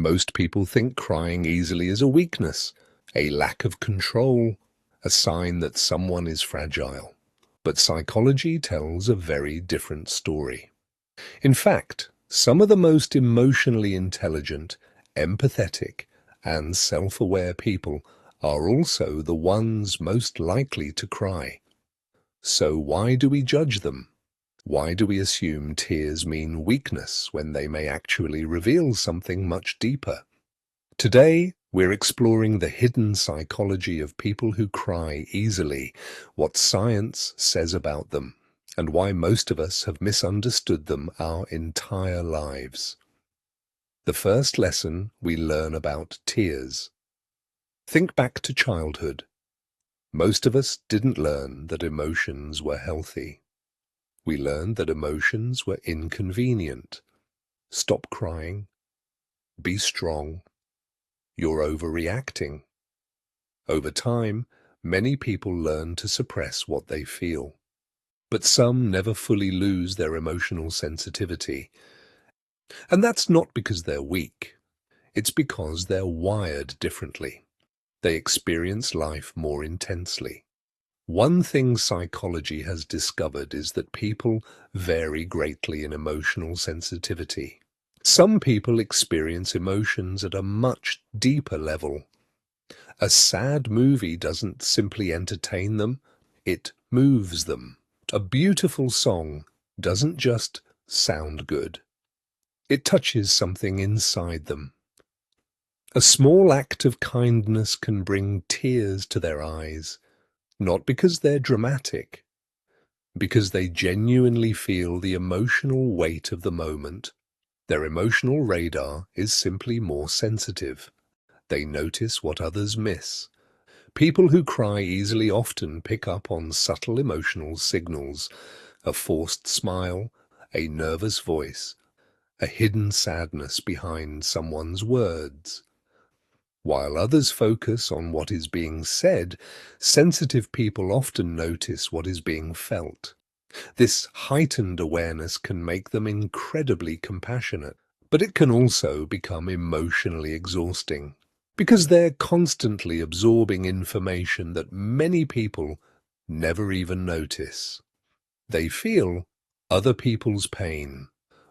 Most people think crying easily is a weakness, a lack of control, a sign that someone is fragile. But psychology tells a very different story. In fact, some of the most emotionally intelligent, empathetic, and self-aware people are also the ones most likely to cry. So why do we judge them? Why do we assume tears mean weakness when they may actually reveal something much deeper? Today, we're exploring the hidden psychology of people who cry easily, what science says about them, and why most of us have misunderstood them our entire lives. The first lesson we learn about tears. Think back to childhood. Most of us didn't learn that emotions were healthy. We learned that emotions were inconvenient. Stop crying. Be strong. You're overreacting. Over time, many people learn to suppress what they feel. But some never fully lose their emotional sensitivity. And that's not because they're weak. It's because they're wired differently. They experience life more intensely. One thing psychology has discovered is that people vary greatly in emotional sensitivity. Some people experience emotions at a much deeper level. A sad movie doesn't simply entertain them, it moves them. A beautiful song doesn't just sound good. It touches something inside them. A small act of kindness can bring tears to their eyes, not because they're dramatic, because they genuinely feel the emotional weight of the moment. Their emotional radar is simply more sensitive. They notice what others miss. People who cry easily often pick up on subtle emotional signals, a forced smile, a nervous voice, a hidden sadness behind someone's words. While others focus on what is being said, sensitive people often notice what is being felt. This heightened awareness can make them incredibly compassionate, but it can also become emotionally exhausting, because they're constantly absorbing information that many people never even notice. They feel other people's pain.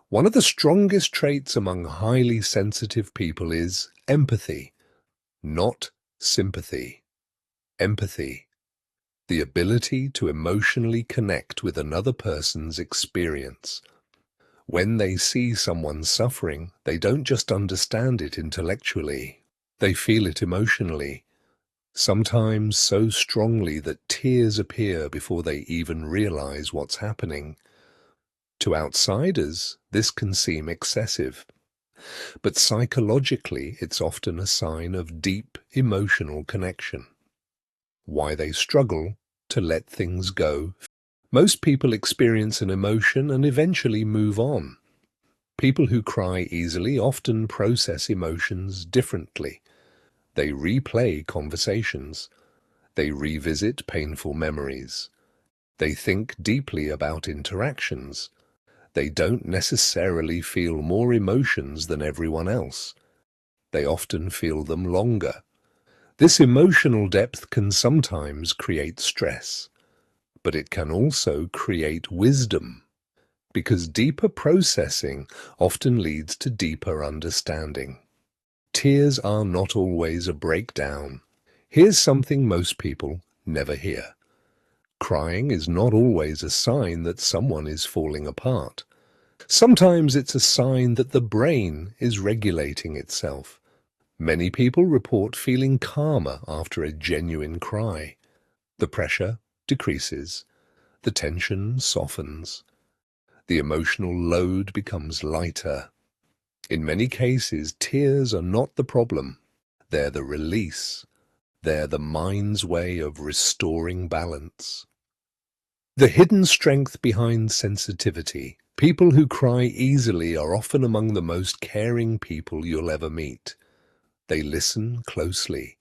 One of the strongest traits among highly sensitive people is empathy. Not sympathy. Empathy. The ability to emotionally connect with another person's experience. When they see someone suffering, they don't just understand it intellectually. They feel it emotionally, sometimes so strongly that tears appear before they even realize what's happening. To outsiders, this can seem excessive. But psychologically, it's often a sign of deep emotional connection. Why they struggle to let things go. Most people experience an emotion and eventually move on. People who cry easily often process emotions differently. They replay conversations. They revisit painful memories. They think deeply about interactions. They don't necessarily feel more emotions than everyone else. They often feel them longer. This emotional depth can sometimes create stress, but it can also create wisdom, because deeper processing often leads to deeper understanding. Tears are not always a breakdown. Here's something most people never hear. Crying is not always a sign that someone is falling apart. Sometimes it's a sign that the brain is regulating itself. Many people report feeling calmer after a genuine cry. The pressure decreases. The tension softens. The emotional load becomes lighter. In many cases, tears are not the problem. They're the release. They're the mind's way of restoring balance. The hidden strength behind sensitivity. People who cry easily are often among the most caring people you'll ever meet. They listen closely.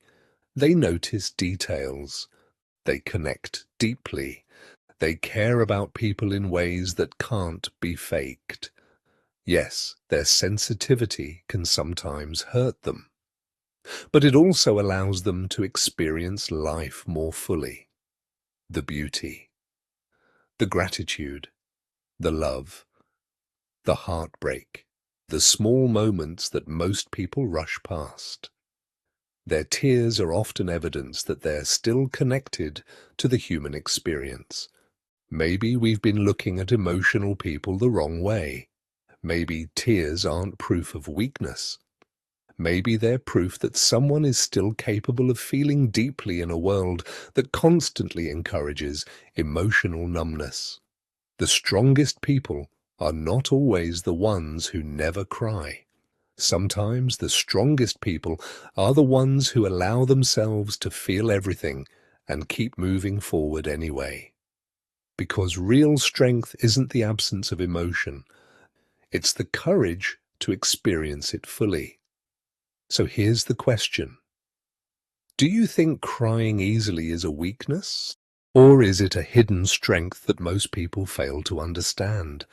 They notice details. They connect deeply. They care about people in ways that can't be faked. Yes, their sensitivity can sometimes hurt them, but it also allows them to experience life more fully. The beauty, the gratitude, the love, the heartbreak, the small moments that most people rush past. Their tears are often evidence that they're still connected to the human experience. Maybe we've been looking at emotional people the wrong way. Maybe tears aren't proof of weakness. Maybe they're proof that someone is still capable of feeling deeply in a world that constantly encourages emotional numbness. The strongest people are not always the ones who never cry. Sometimes the strongest people are the ones who allow themselves to feel everything and keep moving forward anyway. Because real strength isn't the absence of emotion, it's the courage to experience it fully. So here's the question. Do you think crying easily is a weakness? Or is it a hidden strength that most people fail to understand?